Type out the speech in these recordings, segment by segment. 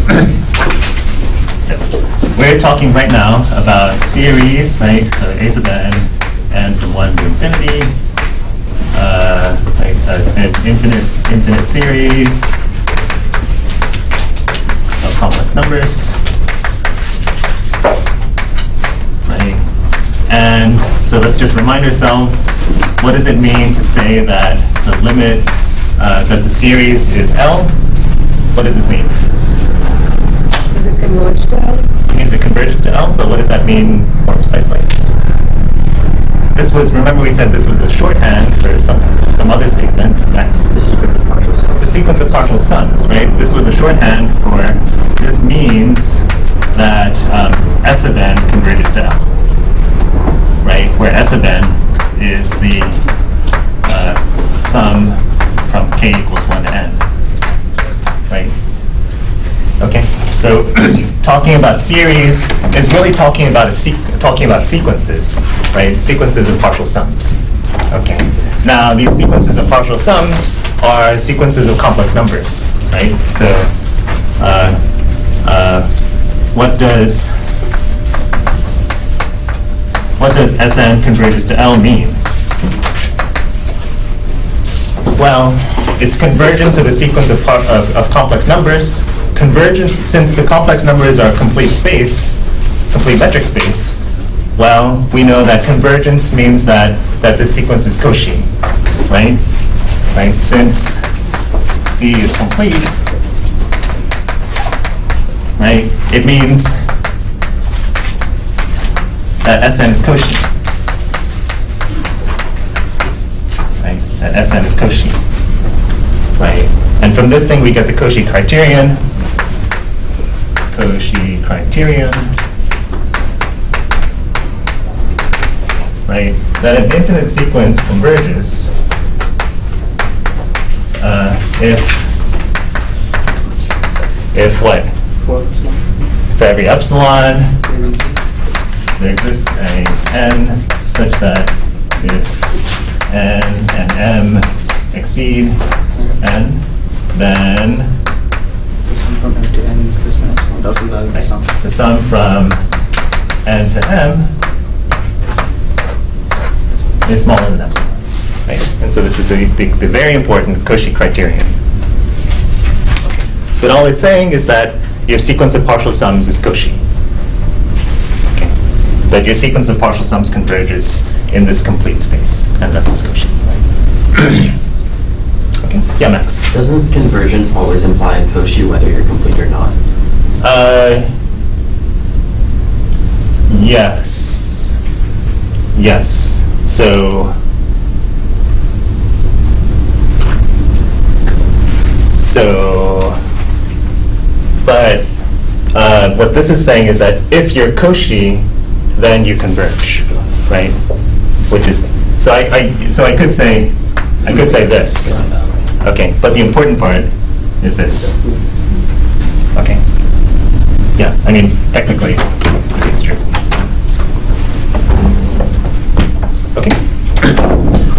So we're talking right now about series, right? So a sub n from 1 to infinity, an infinite series of complex numbers, right? And so let's just remind ourselves, what does it mean to say that the limit, that the series is L? What does this mean? Does it converge to L? It means it converges to L, but what does that mean more precisely? This was, remember we said this was a shorthand for some other statement. Next. The sequence of partial sums. The sequence of partial sums, right? This was a shorthand for, this means that S of n converges to L, right? Where S of n is the sum from k equals 1 to n, right? Okay, so talking about series is really talking about sequences, right? Sequences of partial sums. Okay. Now these sequences of partial sums are sequences of complex numbers, right? So what does Sn converges to L mean? Well, it's convergence of a sequence of complex numbers. Convergence, since the complex numbers are complete space, complete metric space, well, we know that convergence means that the sequence is Cauchy, right? Right? Since C is complete, right? It means that Sn is Cauchy, right? That Sn is Cauchy, right? And from this thing we get the Cauchy criterion. Cauchy criterion, right? That an infinite sequence converges if what? For every epsilon, there exists a n such that if n and m exceed n, then The sum from m to n plus n. Doesn't know the sum. the sum from n to m is smaller than epsilon, right? And so this is the very important Cauchy criterion. But all it's saying is that your sequence of partial sums is Cauchy. Okay. That your sequence of partial sums converges in this complete space, and thus is Cauchy. Okay. Yeah, Max. Doesn't convergence always imply Cauchy whether you're complete or not? Yes. Yes. So but what this is saying is that if you're Cauchy, then you converge, right? Which is, so I could say this. Okay, but the important part is this. Okay. Yeah, I mean, technically, this is true. Okay.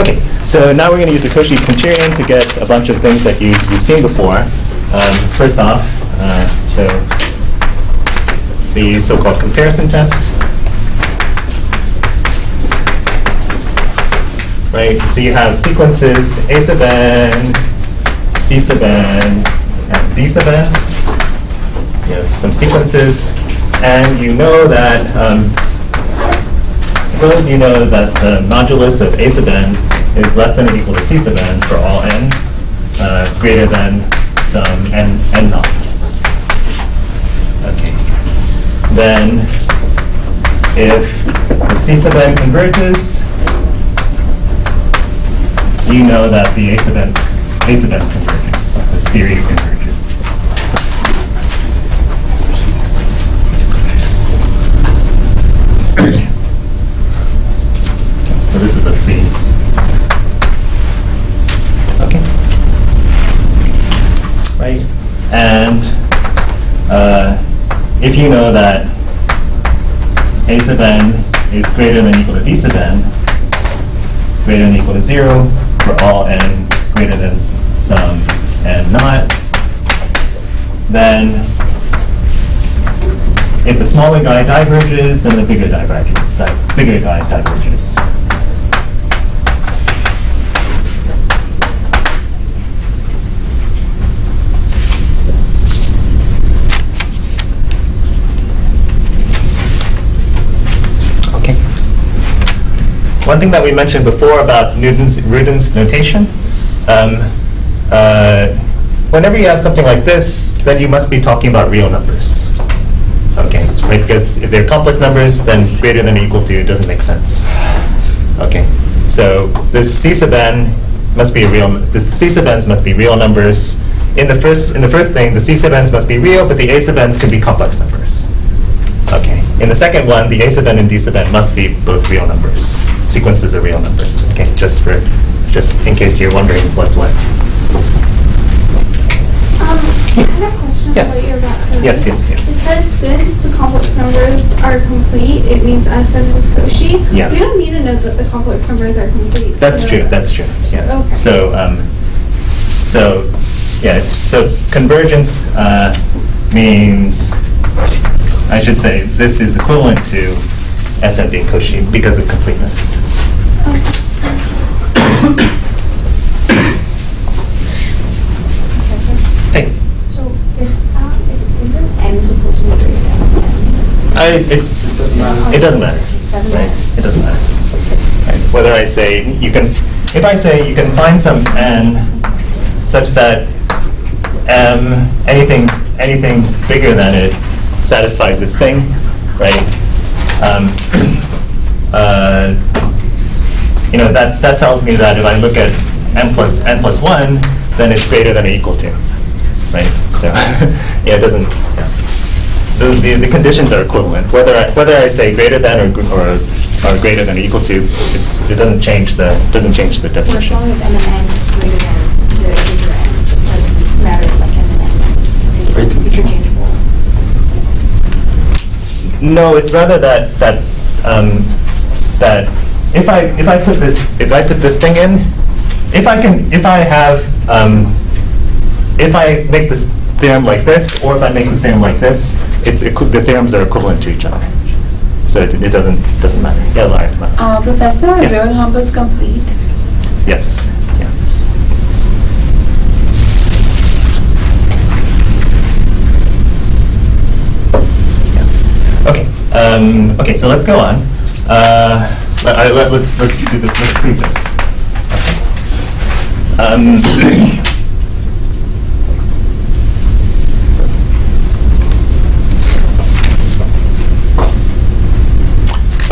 Okay, so now we're going to use the Cauchy criterion to get a bunch of things that you've seen before. First off, so the so-called comparison test. Right, so you have sequences A sub n, C sub n, and D sub n. You have some sequences, and you know that, suppose you know that the modulus of A sub n is less than or equal to C sub n for all n, greater than some n naught. Okay. Then, if the C sub n converges, you know that the A sub n converges, the series converges. So this is a C. Okay. Right? And if you know that A sub n is greater than or equal to D sub n, greater than or equal to 0 for all n greater than some n naught, then if the smaller guy diverges, then the bigger guy diverges. Okay. One thing that we mentioned before about Rudin's notation, whenever you have something like this, then you must be talking about real numbers. Okay, right? Because if they're complex numbers, then greater than or equal to doesn't make sense. Okay, so this C sub n must be the C sub n's must be real numbers. In the first thing, the C sub n's must be real, but the A sub n's can be complex numbers. Okay, in the second one, the A sub n and D sub n must be both real numbers. Sequences are real numbers. Okay, just in case you're wondering what's what. I have a question Yeah. about what you're about to Yes, write. yes, yes. It says since the complex numbers are complete, it means Sn is Cauchy. Yeah. We don't need to know that the complex numbers are complete. That's to true. know that. That's true. Yeah. Okay. So convergence means, I should say, this is equivalent to Sn being Cauchy because of completeness. Hey. So is even n supposed to be greater than n? It doesn't matter. Doesn't Right? matter. It doesn't matter. Right. Whether I say if I say you can find some n such that anything bigger than it satisfies this thing, right? That tells me that if I look at n plus 1, then it's greater than or equal to, right? So yeah, it doesn't. Yeah. The conditions are equivalent. Whether I say greater than or greater than or equal to, it doesn't change the Well, as definition. long as m and n is greater than the bigger n, so it doesn't matter like m and n. It's interchangeable. No, it's rather that if I put this thing in, if I make this theorem like this, or if I make the theorem like this, the theorems are equivalent to each other. So it doesn't matter. Yeah, Lara. Professor, are Yeah. real numbers complete? Yes. Yeah. Yeah. Okay. Okay. So let's go on. Let's prove this.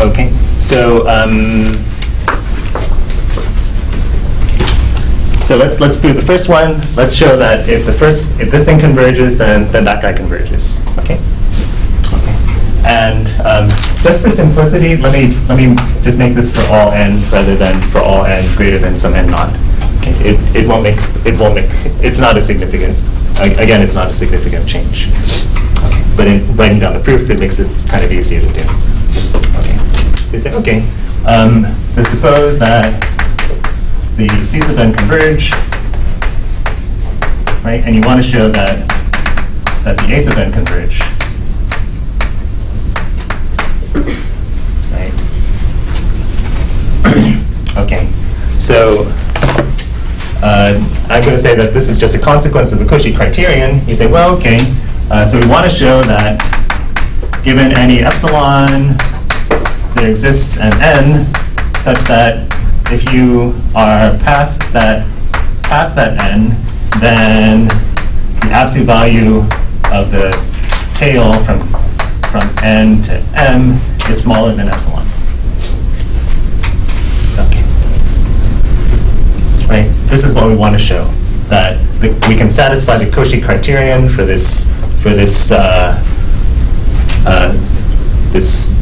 Okay. Okay, so let's prove the first one. Let's show that if this thing converges, then that guy converges. Okay. Okay. And just for simplicity, let me just make this for all n rather than for all n greater than some n naught. Okay. It's not a significant. Again, it's not a significant change. Okay. But in writing down the proof, it makes it kind of easier to do. Okay. So you say, okay, so suppose that the C sub n converge, right? And you want to show that the A sub n converge, right? Okay, so I'm going to say that this is just a consequence of the Cauchy criterion. You say, well, okay, so we want to show that given any epsilon, there exists an n such that if you are past that n, then the absolute value of the tail from n to m is smaller than epsilon. Okay. Right. This is what we want to show, that we can satisfy the Cauchy criterion for this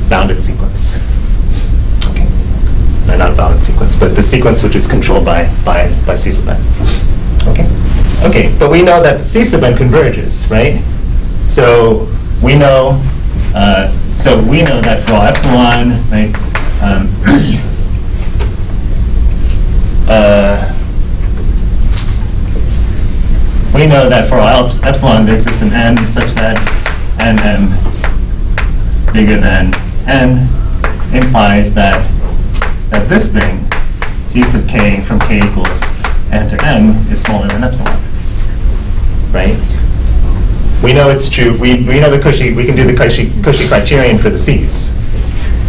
bounded sequence. Okay. No, not a bounded sequence, but the sequence which is controlled by C sub n. Okay. Okay, but we know that the C sub n converges, right? So we know that for all epsilon, right? We know that for all epsilon there exists an n such that nm bigger than n implies that this thing, c sub k from k equals n to m, is smaller than epsilon, right? We know it's true. We know the Cauchy. We can do the Cauchy criterion for the c's,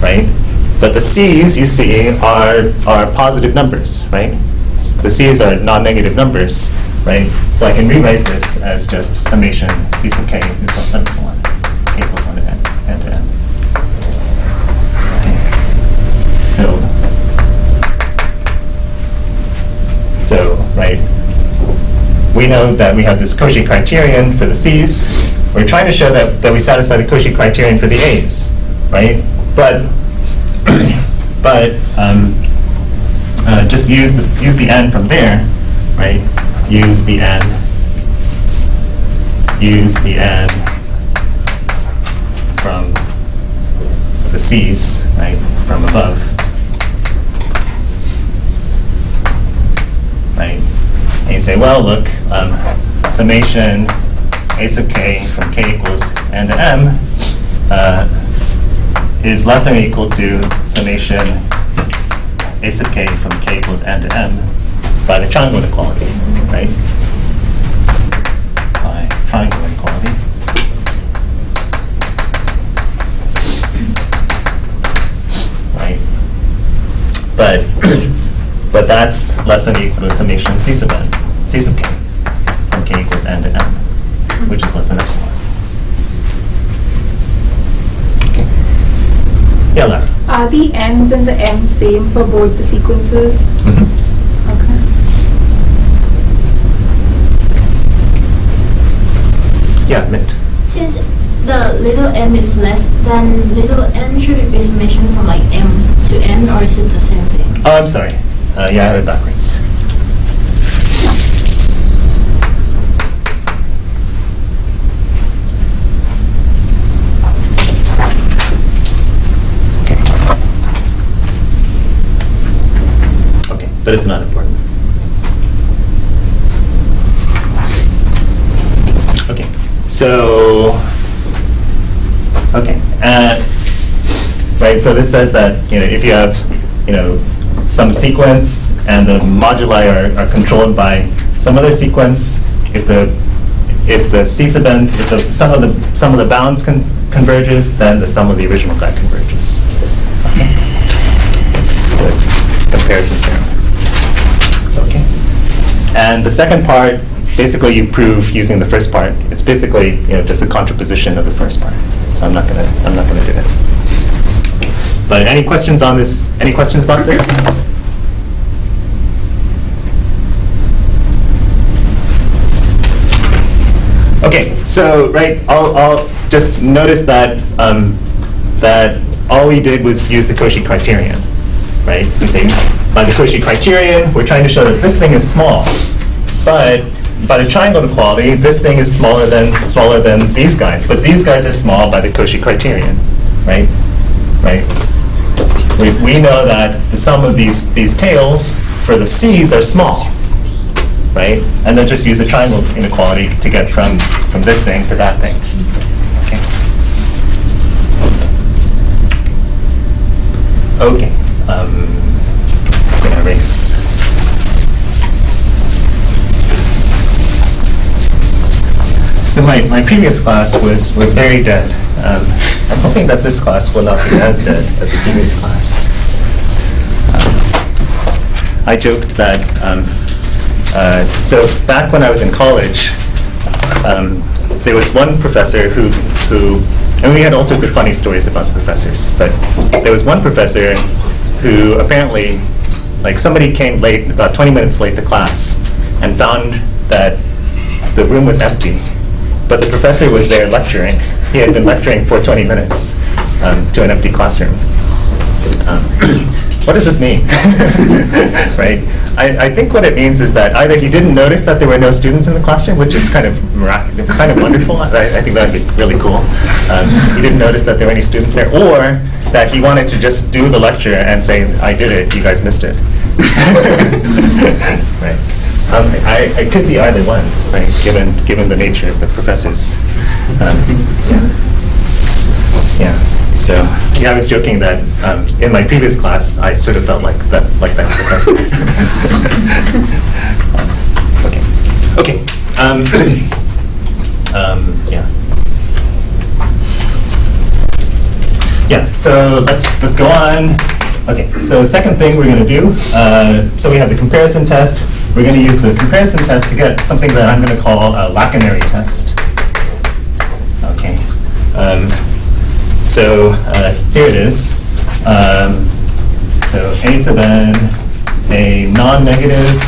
right? But the c's you see are positive numbers, right? The c's are non-negative numbers, right? So I can rewrite this as just summation c sub k equals epsilon, k equals 1 to n to m. So, right, we know that we have this Cauchy criterion for the c's. We're trying to show that we satisfy the Cauchy criterion for the a's, right? But just use the n from there, right? Use the n from the c's, right, from above, right? And you say, well, look, summation a sub k from k equals n to m is less than or equal to summation a sub k from k equals n to m by the triangle inequality, right? By triangle inequality. Right? But that's less than or equal to summation c sub n, c sub k from k equals n to m, which is less than epsilon. Okay. Yeah, Lara. Are the n's and the m's same for both the sequences? Okay. Yeah, Mint. Since the little m is less than little n, should it be summation from like m to n, or is it the same thing? Oh, I'm sorry. Yeah, I read backwards. Okay, but it's not important. Okay, so, okay, right, so this says that, if you have, some sequence and the moduli are controlled by some other sequence, if the c sub n, if the sum of the bounds converges, then the sum of the original guy converges. Okay. Good. Comparison theorem. Okay. And the second part, basically you prove using the first part. It's basically just a contraposition of the first part. So I'm not gonna do that. But any questions on this? Any questions about this? Okay, so I'll just notice that that all we did was use the Cauchy criterion, right? We say by the Cauchy criterion, we're trying to show that this thing is small, but by the triangle inequality, this thing is smaller than these guys, but these guys are small by the Cauchy criterion, right? Right. We know that the sum of these tails for the c's are small, right? And then just use the triangle inequality to get from this thing to that thing. Okay. I'm gonna erase. So my previous class was very dead. I'm hoping that this class will not be as dead as the previous class. I joked that, so back when I was in college, there was one professor who, and we had all sorts of funny stories about the professors, but there was one professor who apparently, somebody came late, about 20 minutes late to class, and found that the room was empty. But the professor was there lecturing. He had been lecturing for 20 minutes to an empty classroom. What does this mean? Right? I think what it means is that either he didn't notice that there were no students in the classroom, which is kind of wonderful. I think that would be really cool. He didn't notice that there were any students there, or that he wanted to just do the lecture and say, I did it, you guys missed it. Right. I could be either one, right? Given the nature of the professors. Yeah. So yeah, I was joking that in my previous class, I sort of felt like that professor. Okay. Okay. Yeah. Yeah. So let's go on. Okay. So second thing we're going to do. So we have the comparison test. We're going to use the comparison test to get something that I'm going to call a lacunary test. Okay. So here it is. So A sub n, a non-negative.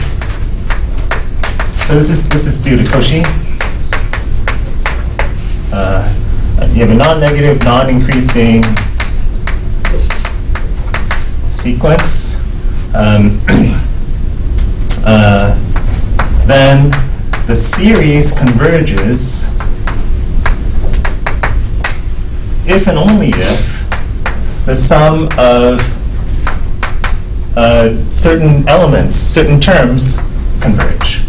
So this is due to Cauchy. You have a non-negative, non-increasing sequence. Then the series converges if and only if the sum of certain elements, certain terms converge.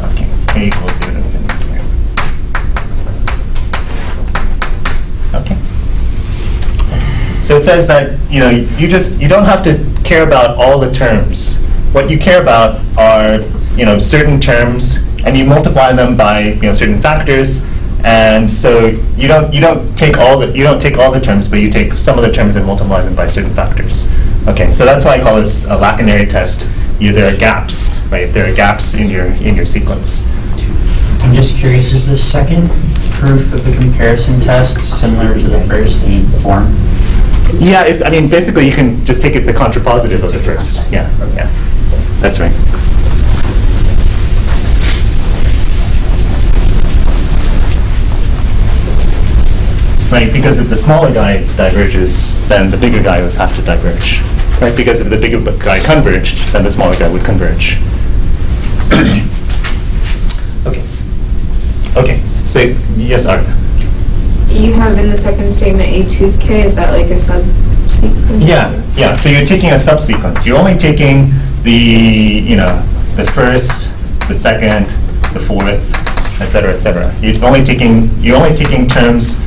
Okay, A equals 0 to infinity here. Okay. So it says that you don't have to care about all the terms. What you care about are certain terms, and you multiply them by certain factors. And so you don't take all the terms, but you take some of the terms and multiply them by certain factors. Okay, so that's why I call this a lacunary test. There are gaps, right? There are gaps in your sequence. I'm just curious, is the second proof of the comparison test similar to the first form? Yeah, basically you can just take it the contrapositive of the first. Yeah, that's right. Right, because if the smaller guy diverges, then the bigger guy would have to diverge. Right, because if the bigger guy converged, then the smaller guy would converge. Okay, so yes, Art. You have in the second statement A2K, is that like a subsequence? Yeah, so you're taking a subsequence. You're only taking the first, the second, the fourth, etc. You're only taking terms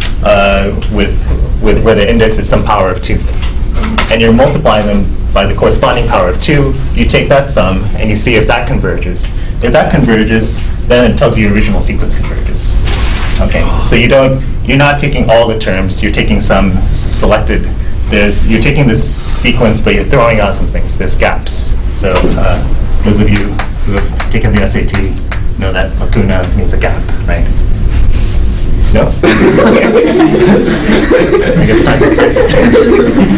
with where the index is some power of 2. And you're multiplying them by the corresponding power of 2. You take that sum and you see if that converges. If that converges, then it tells you your original sequence converges. Okay, so you're not taking all the terms, you're taking some selected. You're taking this sequence, but you're throwing out some things. There's gaps. So those of you who have taken the SAT know that lacuna means a gap, right? No? I guess times have changed.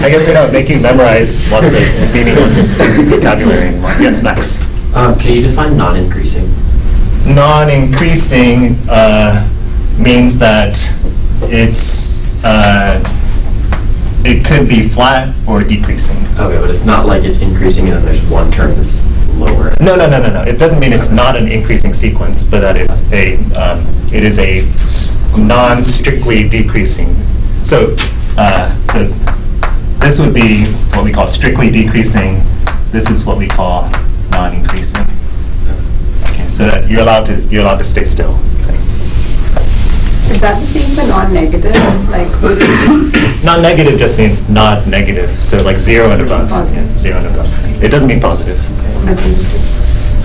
I guess they don't make you memorize lots of meaningless vocabulary anymore. Yes, Max? Can you define non-increasing? Non-increasing means that it could be flat or decreasing. Okay, but it's not like it's increasing and then there's one term that's lower. No. It doesn't mean it's not an increasing sequence, but that it is a non-strictly decreasing. So this would be what we call strictly decreasing. This is what we call non-increasing. Okay, so that you're allowed to stay still. Is that the same for non-negative? Like, would it be? Non-negative just means not negative, so like 0 and above. Positive. Yeah, 0 and above. It doesn't mean positive.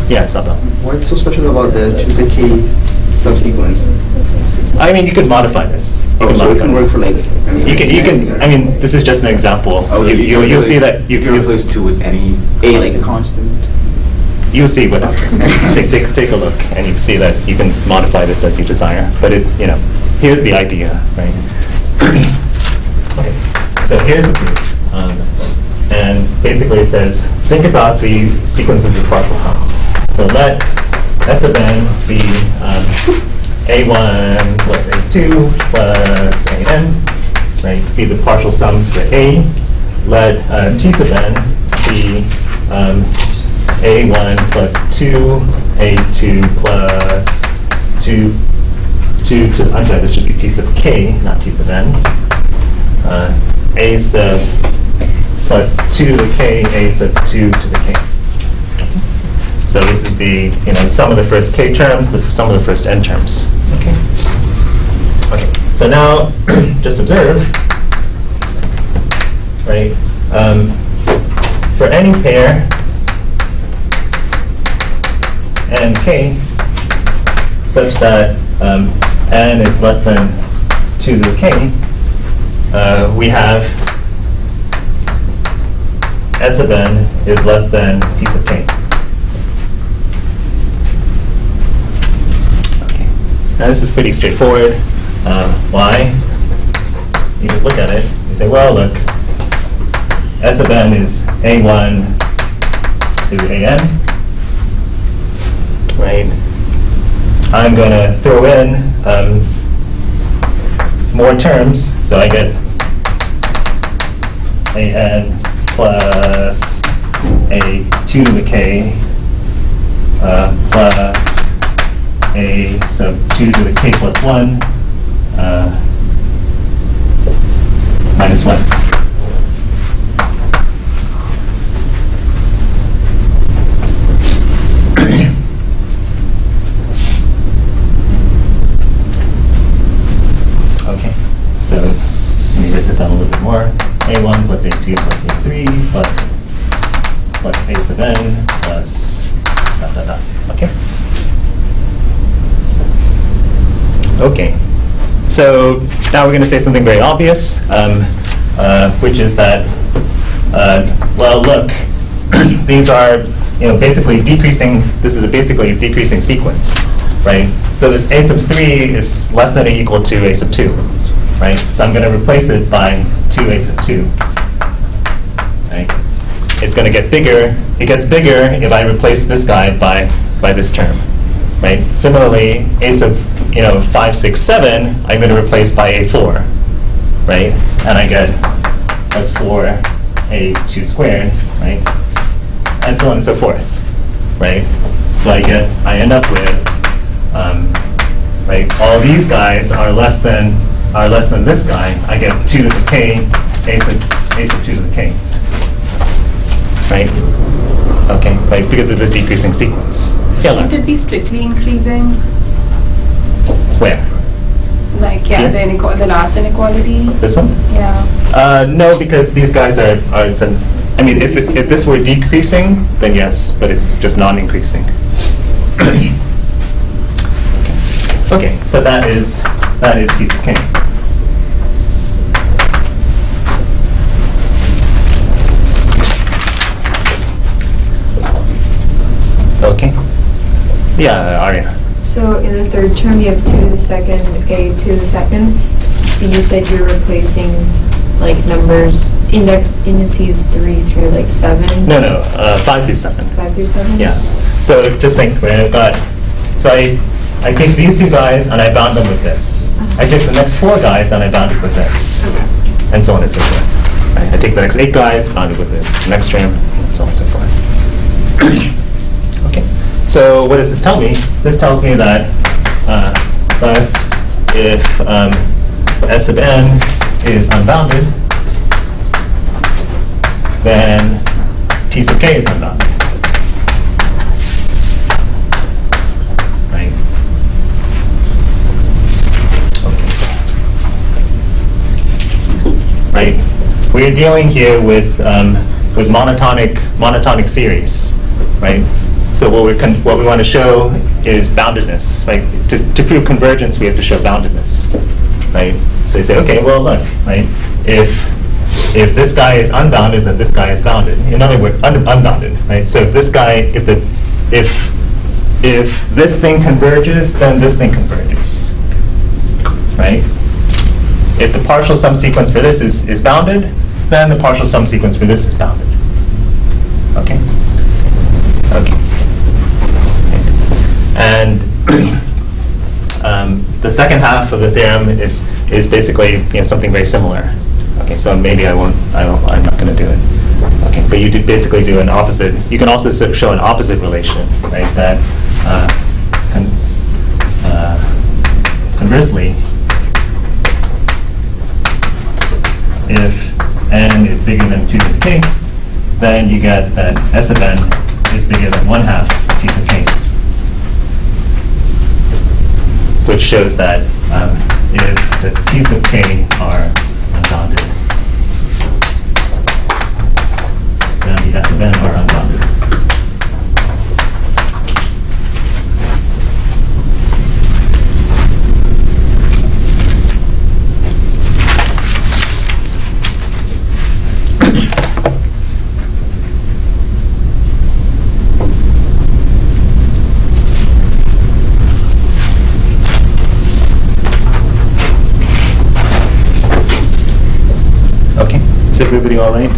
Yeah, it's not that. What's so special about the K subsequence? I mean, you could modify this. So it can work for like. You can. I mean, this is just an example. Oh, You'll see that you can replace 2 with any A, like a constant. You'll see what take a look, and you see that you can modify this as you desire. But here's the idea, right? Okay, so here's the proof, and basically it says think about the sequences of partial sums. So let S of n be a1 plus a2 plus an, right? Be the partial sums for A. Let T sub n be a1 plus 2, a2 plus 2 to, I'm sorry, this should be T sub k, not T sub n. A sub plus 2 to the k, a sub 2 to the k. So this is the sum of the first k terms, the sum of the first n terms. Okay. So now, just observe right? For any pair n k such that n is less than 2 to the k, we have S of n is less than T sub k. Okay. Now this is pretty straightforward. Why? You just look at it. You say, well, look, S of n is a1 to an, right? I'm going to throw in more terms, so I get an plus a2 to the k plus a sub 2 to the k plus 1 minus 1. Okay, so let me write this out a little bit more. A1 plus A2 plus A3 plus A sub n plus dot dot dot. Okay. Okay. So now we're going to say something very obvious, which is that, well, look, these are, basically decreasing. This is basically a decreasing sequence, right? So this A sub 3 is less than or equal to A sub 2, right? So I'm going to replace it by 2A sub 2, right? It's going to get bigger. It gets bigger if I replace this guy by this term, right? Similarly, A sub 5, 6, 7, I'm going to replace by A4, right? And I get plus 4A2 squared, right? And so on and so forth, right? So I end up with, right? All these guys are less than this guy. I get 2 to the k, A sub 2 to the k's, right? Okay, right? Because it's a decreasing sequence. Yeah. Shouldn't it be strictly increasing? Where? Like, yeah, Here? the last inequality? This one? Yeah. No, because these guys are I mean, if this were decreasing, then yes, but it's just non-increasing. Okay, but that is T sub k. Okay. Yeah, Arya. So in the third term, you have 2 to the second, a to the second. So you said you're replacing like indices 3 through like 7? No, 5 through 7. 5 through 7? Yeah. So just think, right? I've got, so I take these two guys and I bound them with this. I take the next 4 guys and I bound it with this. And so on and so forth. Right? I take the next 8 guys, bound it with the next term, and so on and so forth. Okay. So what does this tell me? This tells me that thus if S sub n is unbounded, then T sub k is unbounded. Right? Okay. Right? We're dealing here with monotonic series, right? So what we want to show is boundedness, right? To prove convergence, we have to show boundedness, right? So you say, okay, well, look, right? If this guy is unbounded, then this guy is bounded. In other words, unbounded, right? So if this guy, if this thing converges, then this thing converges, right? If the partial sum sequence for this is bounded, then the partial sum sequence for this is bounded. Okay. Okay. And the second half of the theorem is basically something very similar. Okay, so maybe I'm not going to do it. Okay, but you basically do an opposite. You can also show an opposite relation, right? That conversely, if n is bigger than 2 to the k, then you get that S of n is bigger than 1/2 T sub k. Which shows that if the T sub k are unbounded, Is everybody all right?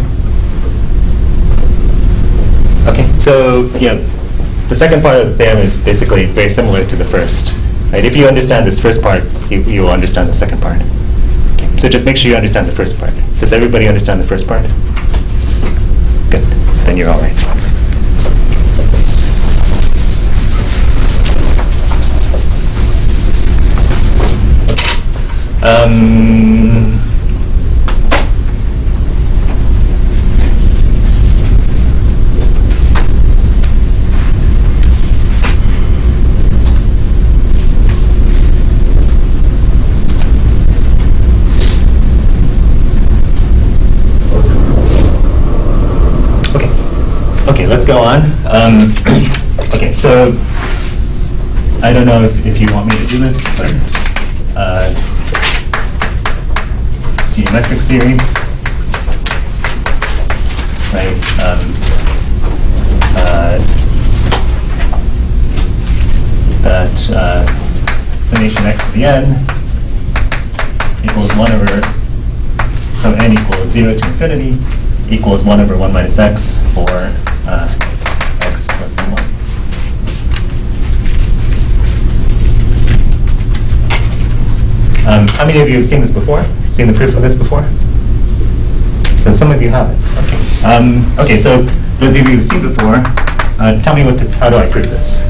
Okay, so the second part of the theorem is basically very similar to the first. Right? If you understand this first part, you will understand the second part. Okay, so just make sure you understand the first part. Does everybody understand the first part? Good, then you're all right. Okay, let's go on. Okay, so I don't know if you want me to do this, but geometric series, right? That summation x to the n equals 1 over, from n equals 0 to infinity, equals 1 over 1 minus x for x less than 1. How many of you have seen this before? Seen the proof of this before? So some of you have it. Okay. Okay. So those of you who've seen before, tell me how do I prove this?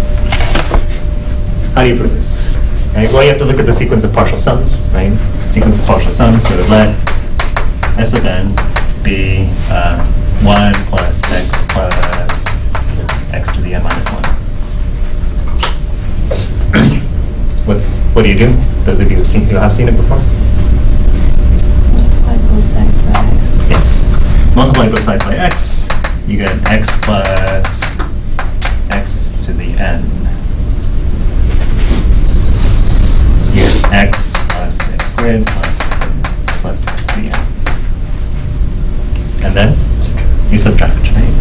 How do you prove this? Right? Well, you have to look at the sequence of partial sums, right? Sequence of partial sums. So let S of n be 1 plus x to the n minus 1. What do you do? Those of you who have seen it before? Multiply both sides by x. Yes. Multiply both sides by x, you get x plus x to the n. You get x plus x squared plus x to the n. And then you subtract, right?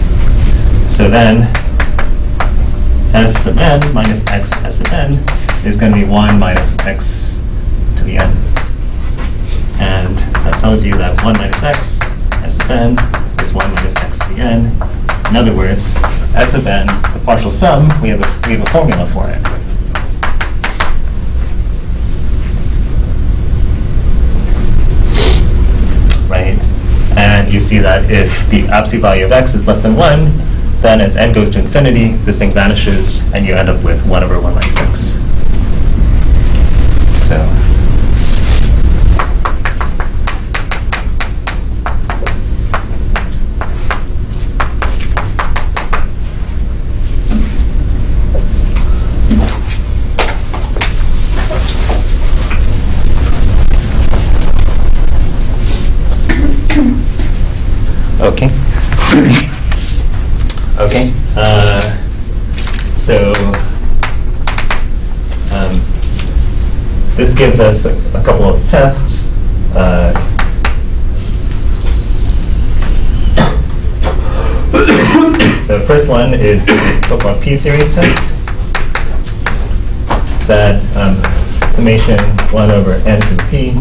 So then s sub n minus x s sub n is going to be 1 minus x to the n. And that tells you that 1 minus x s sub n is 1 minus x to the n. In other words, s sub n, the partial sum, we have a formula for it. Right? And you see that if the absolute value of x is less than 1, then as n goes to infinity, this thing vanishes, and you end up with 1 over 1 minus x. So okay. Okay. So this gives us a couple of tests. So first one is the so-called p-series test. That summation 1 over n to the p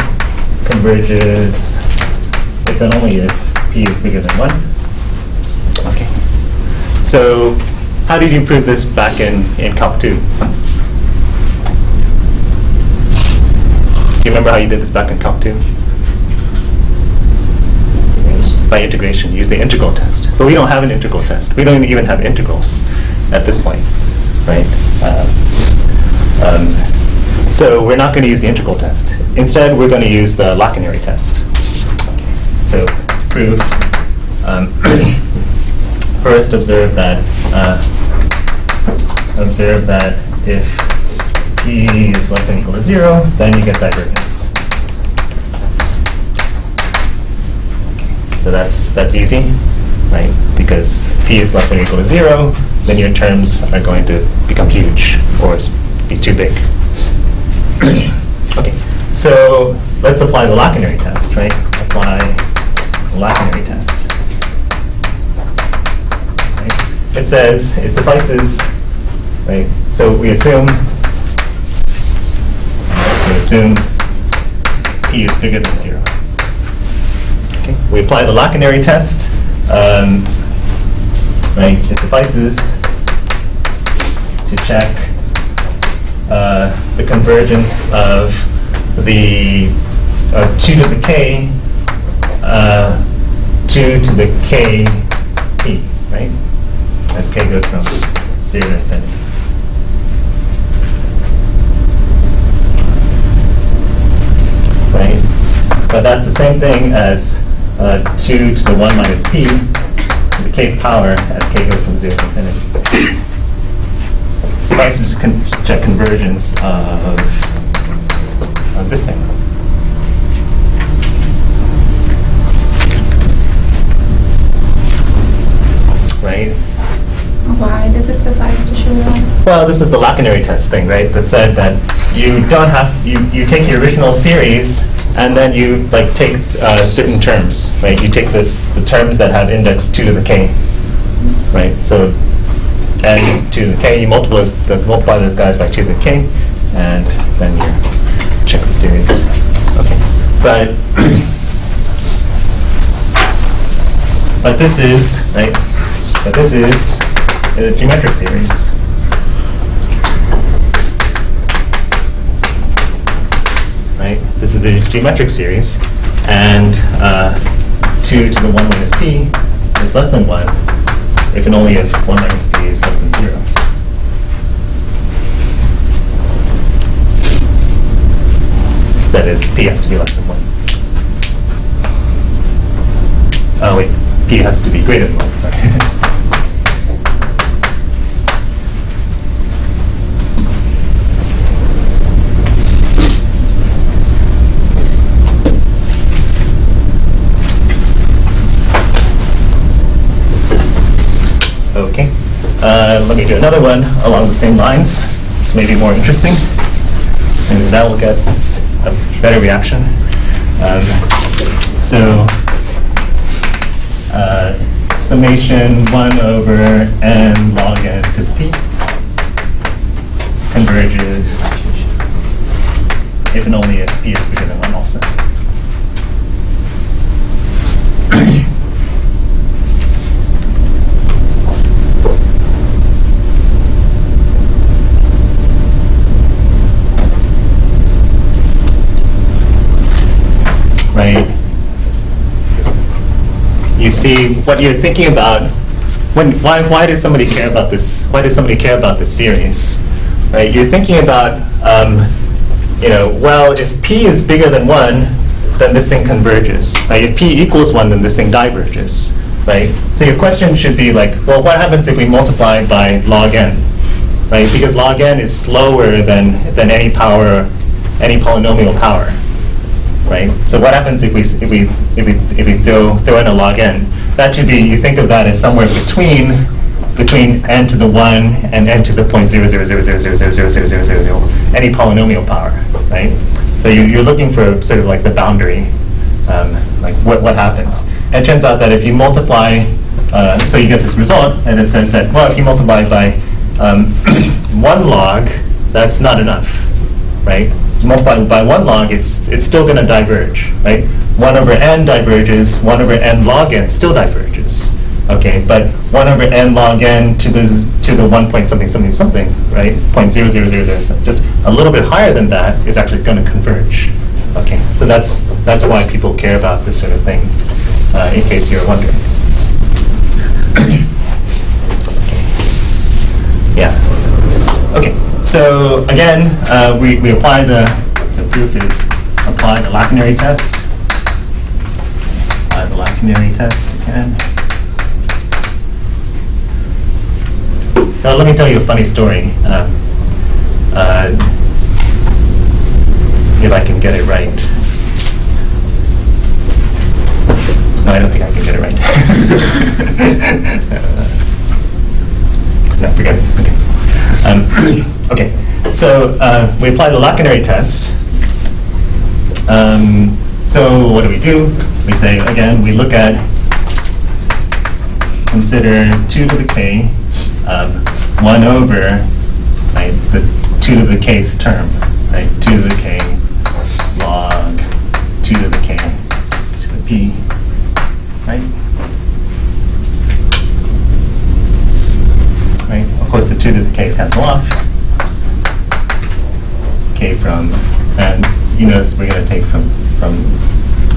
converges if and only if p is bigger than 1. Okay. So how did you prove this back in Calc 2? Do you remember how you did this back in Calc 2? By integration. You use the integral test. But we don't have an integral test. We don't even have integrals at this point, right? So we're not going to use the integral test. Instead, we're going to use the lacunary test. Okay. So proof. First, observe that if p is less than or equal to 0, then you get divergence. Okay. So that's easy, right? Because p is less than or equal to 0, then your terms are going to become huge or be too big. Okay. So let's apply the lacunary test, right? Apply the lacunary test. It says, it suffices, right? So we assume p is bigger than 0. Okay. We apply the lacunary test. Right, it suffices to check the convergence of the 2 to the k, 2 to the k p, right? As k goes from 0 to infinity. Right? But that's the same thing as 2 to the 1 minus p to the kth power as k goes from 0 to infinity. Suffices to check convergence of this thing. Right? Why does it suffice to show that? Well, this is the lacunary test thing, right? That said that you don't have, you take your original series and then you like take certain terms, right? You take the terms that have index 2 to the k, right? So n to the k, you multiply those guys by 2 to the k, and then you check the series. Okay, but this is right. But this is a geometric series. Right? This is a geometric series, and 2 to the 1 minus p is less than 1, if and only if 1 minus p is less than 0. That is, p has to be less than 1. Oh wait, p has to be greater than 1, sorry. Okay, let me do another one along the same lines. It's maybe more interesting, and that will get a better reaction. Summation 1 over n log n to the p converges if and only if p is bigger than 1 also. Right? You see what you're thinking about. Why does somebody care about this? Why does somebody care about this series? Right? You're thinking about, well, if p is bigger than 1, then this thing converges. Right? If p equals 1, then this thing diverges. Right? So your question should be like, well, what happens if we multiply by log n? Right? Because log n is slower than any power, any polynomial power. Right? So what happens if we throw in a log n? That should be, you think of that as somewhere between n to the 1 and n to the 0.00000000000, any polynomial power, right? So you're looking for sort of like the boundary, like what happens. And it turns out that if you multiply, so you get this result, and it says that, well, if you multiply by 1 log, that's not enough, right? Multiply by 1 log, it's still going to diverge, right? 1 over n diverges, 1 over n log n still diverges, okay? But 1 over n log n to the 1 point something something something, right? 0.00000, just a little bit higher than that is actually going to converge, okay? So that's why people care about this sort of thing, in case you're wondering. Yeah. Okay. So again, we apply so proof is apply the lacunary test. Apply the lacunary test again. So let me tell you a funny story. If I can get it right. No, I don't think I can get it right. No, forget it. Okay. Okay, so we apply the lacunary test. So what do? We say, again, we look at, consider 2 to the k, 1 over, right, the 2 to the kth term, right, 2 to the k log 2 to the k to the p 2 to the k's cancel off. K from, and you notice we're going to take from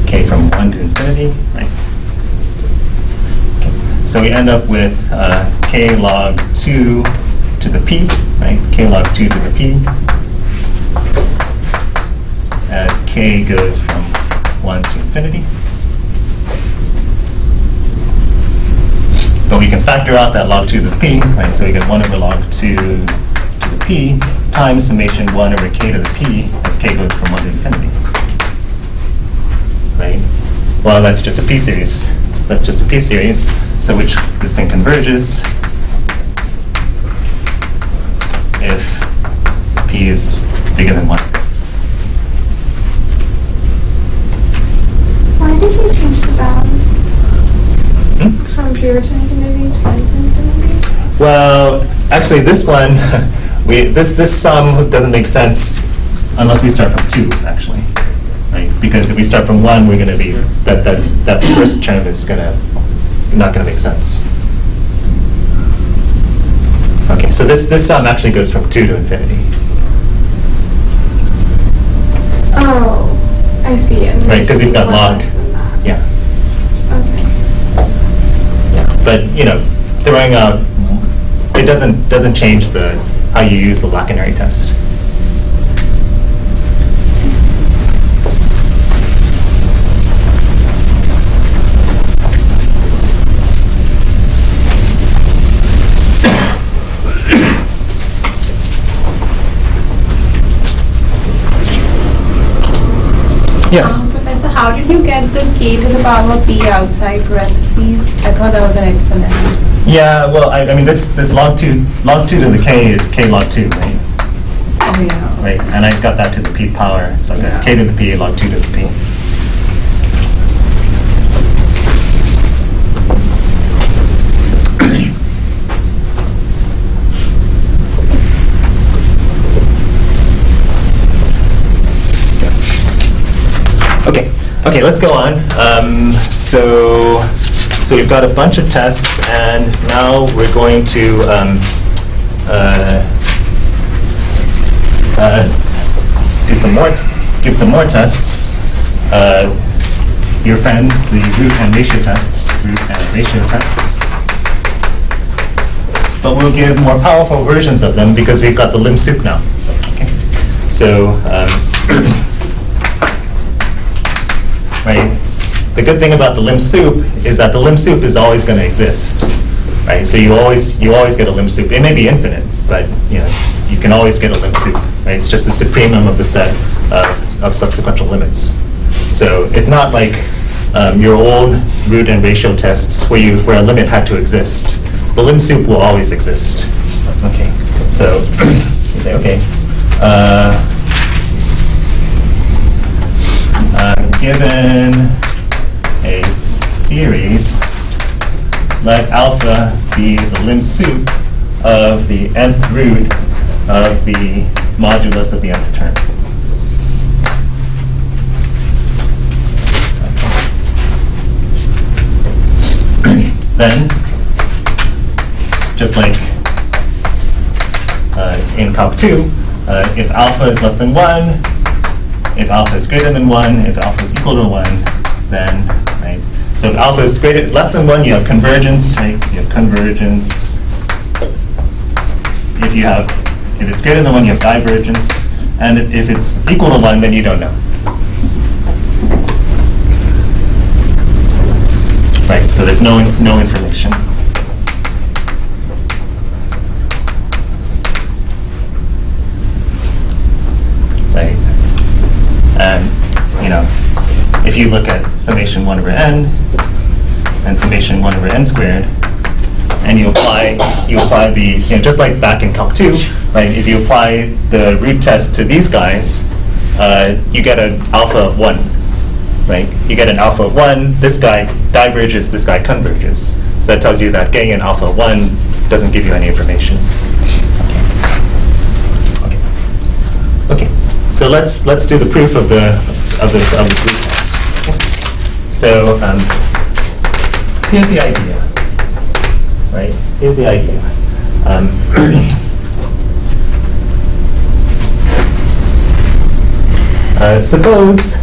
k from 1 to infinity, right? Okay. So we end up with k log 2 to the p, right? K log 2 to the p, as k goes from 1 to infinity. But we can factor out that log 2 to the p, right? So we get 1 over log 2 to the p times summation 1 over k to the p as k goes from 1 to infinity. Right? Well, that's just a p series. That's just a p series, so which this thing converges if p is bigger than 1. Why did you change the bounds? Hmm? From 0 to infinity to 1 to infinity? Well, actually, this one, this sum doesn't make sense unless we start from 2, actually, right? Because if we start from 1, we're going to be that first term is not going to make sense. Okay, so this sum actually goes from 2 to infinity. Oh, I see. And Right, because we've got one log. less than that. Yeah. Okay. But throwing out it doesn't change how you use the lacunary test. Yes. Professor, how did you get the k to the power p outside parentheses? I thought that was an exponent. Yeah, well, I mean, this log 2 to the k is k log 2, right? Oh, yeah. Right, and I got that to the p power, so I got k to the p log 2 to the p. Okay, let's go on. So we've got a bunch of tests, and now we're going to give some more tests. Your friends, the root and ratio tests, But we'll give more powerful versions of them because we've got the lim sup now. Okay, so. Right. The good thing about the lim sup is that the lim sup is always going to exist, right? So you always get a lim sup. It may be infinite, but you can always get a lim sup, right? It's just the supremum of the set of subsequential limits. So it's not like your old root and ratio tests where a limit had to exist. The lim sup will always exist. Okay. So you say, okay. Given a series, let alpha be the lim sup of the nth root of the modulus of the nth term. Okay. Then, just like in Calc 2, if alpha is less than 1, if alpha is greater than 1, if alpha is equal to 1, then, right? So if alpha is less than 1, you have convergence, right? You have convergence. If it's greater than 1, you have divergence. And if it's equal to 1, then you don't know. Right, so there's no information. Right. And, if you look at summation 1 over n and summation 1 over n squared, and you apply the, just like back in Calc 2, right? If you apply the root test to these guys, you get an alpha of 1, right? You get an alpha of 1, this guy diverges, this guy converges. So that tells you that getting an alpha of 1 doesn't give you any information. Okay. So let's do the proof of this root test. So here's the idea, right? Here's the idea. suppose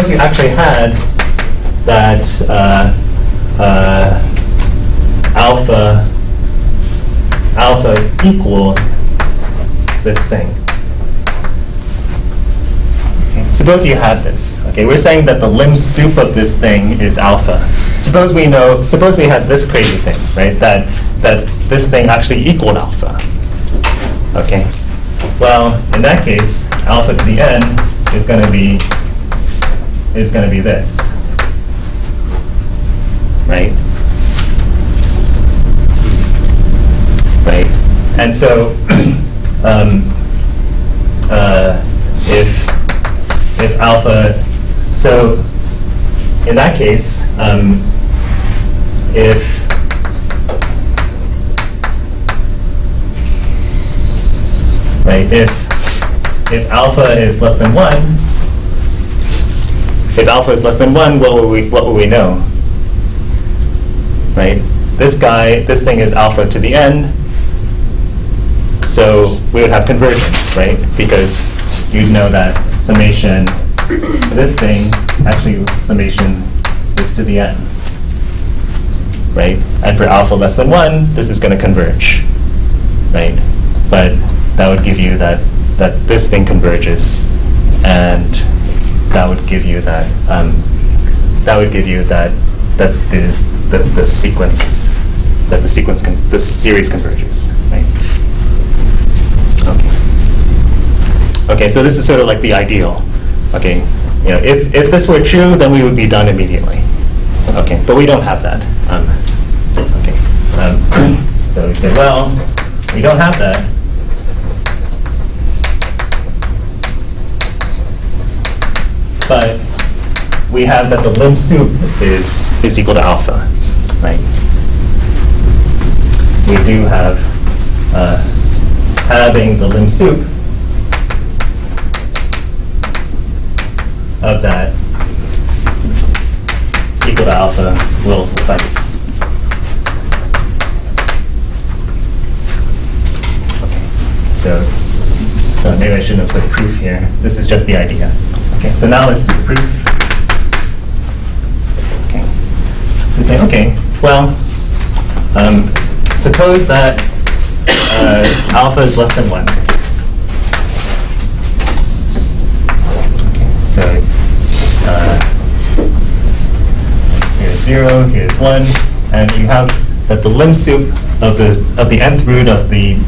you actually had that alpha equal this thing. Okay, suppose you had this. Okay, we're saying that the lim sup of this thing is alpha. Suppose we had this crazy thing, right? That this thing actually equaled alpha. Okay. Well, in that case, alpha to the n is going to be this, right? Right. And so, if alpha, so in that case, if alpha is less than 1, what will we know? Right? This thing is alpha to the n, so we would have convergence, right? Because you'd know that summation this thing actually summation this to the n, right? And for alpha less than 1, this is going to converge, right? But that would give you that this thing converges, and that would give you that the series converges, right? Okay, so this is sort of like the ideal. Okay, if this were true, then we would be done immediately. Okay, but we don't have that. So we say, well, we don't have that. But we have that the lim sup is equal to alpha, right? We do have having the lim sup of that equal to alpha will suffice. Okay, so maybe I shouldn't have put proof here. This is just the idea. Okay, so now let's do the proof. Okay, so we say, okay, well, suppose that alpha is less than 1. Okay, so here's 0, here's 1, and you have that the lim sup of the nth root of the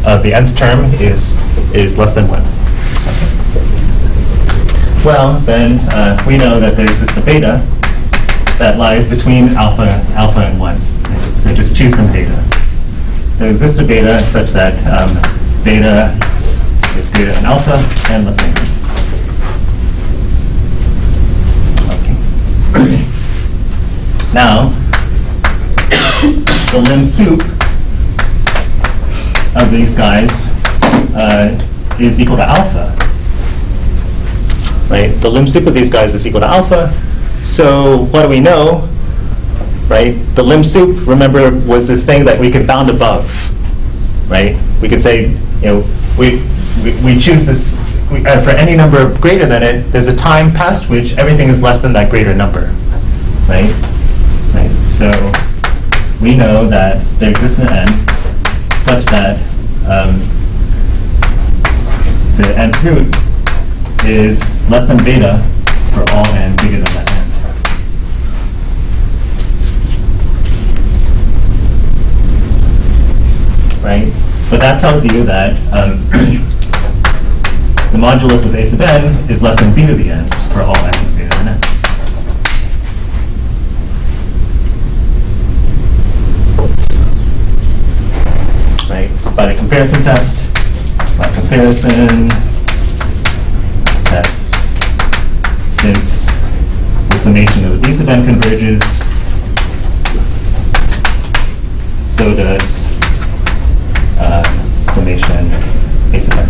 nth term is less than 1. Well, then we know that there exists a beta that lies between alpha and 1. So just choose some beta. There exists a beta such that beta is greater than alpha and less than 1. Okay. Now, the lim sup of these guys is equal to alpha. Right? The lim sup of these guys is equal to alpha. So what do we know? Right? The lim sup, remember, was this thing that we could bound above. Right? We could say, we choose this for any number greater than it. There's a time past which everything is less than that greater number. Right? Right. So we know that there exists an n such that the nth root is less than beta for all n bigger than that n. Right? But that tells you that the modulus of a sub n is less than b to the n for all n bigger than n. Right? By the comparison test, since the summation of the b sub n converges, so does summation a sub n.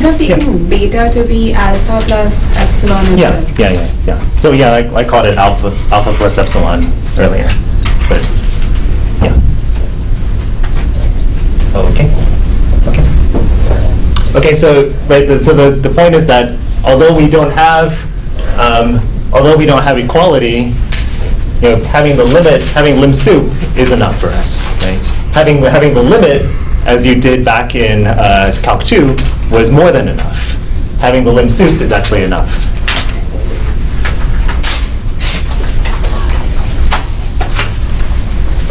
Instead of taking Yes. beta to be alpha plus epsilon as Yeah, well. yeah. So yeah, I called it alpha plus epsilon earlier, but yeah. Okay, so the point is that although we don't have equality, having lim sup is enough for us, right? Having the limit, as you did back in Calc 2, was more than enough. Having the lim sup is actually enough.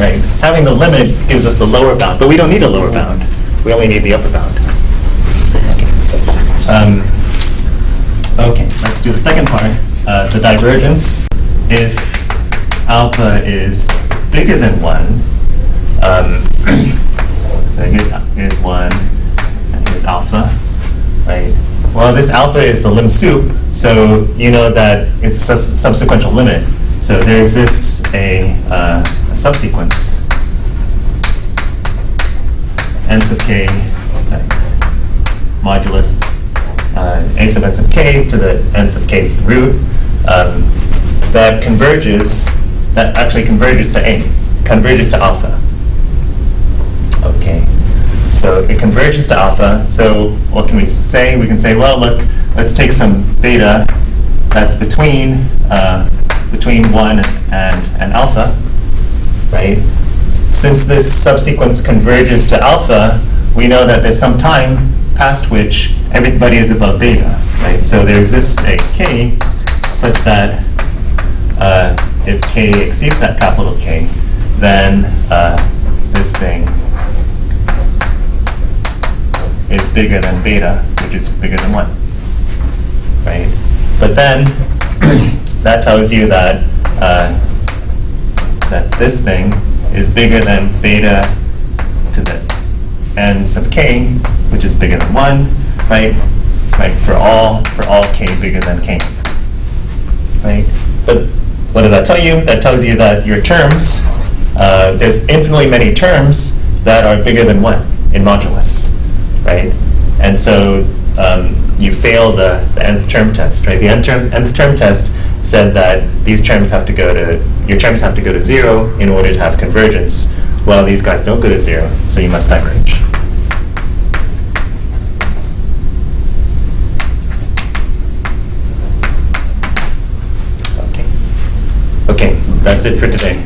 Right? Having the limit gives us the lower bound, but we don't need a lower bound. We only need the upper bound. Okay, let's do the second part, the divergence. If alpha is bigger than 1, so here's 1, and here's alpha, right? Well, this alpha is the lim sup, so you know that it's a subsequential limit. So there exists a subsequence, n sub k, modulus a sub n sub k to the n sub kth root, that actually converges to alpha. Okay, so it converges to alpha. So what can we say? We can say, well, look, let's take some beta that's between 1 and alpha, right? Since this subsequence converges to alpha, we know that there's some time past which everybody is above beta, right? So there exists a k such that if k exceeds that capital K, then this thing is bigger than beta, which is bigger than 1, right? But then that tells you that that this thing is bigger than beta to the n sub k, which is bigger than 1, right? Right, for all k bigger than k, right? But what does that tell you? That tells you that your terms, there's infinitely many terms that are bigger than 1 in modulus, right? And so you fail the nth term test, right? The nth term test said that these terms have to go to, your terms have to go to 0 in order to have convergence. Well, these guys don't go to 0, so you must diverge. Okay, that's it for today.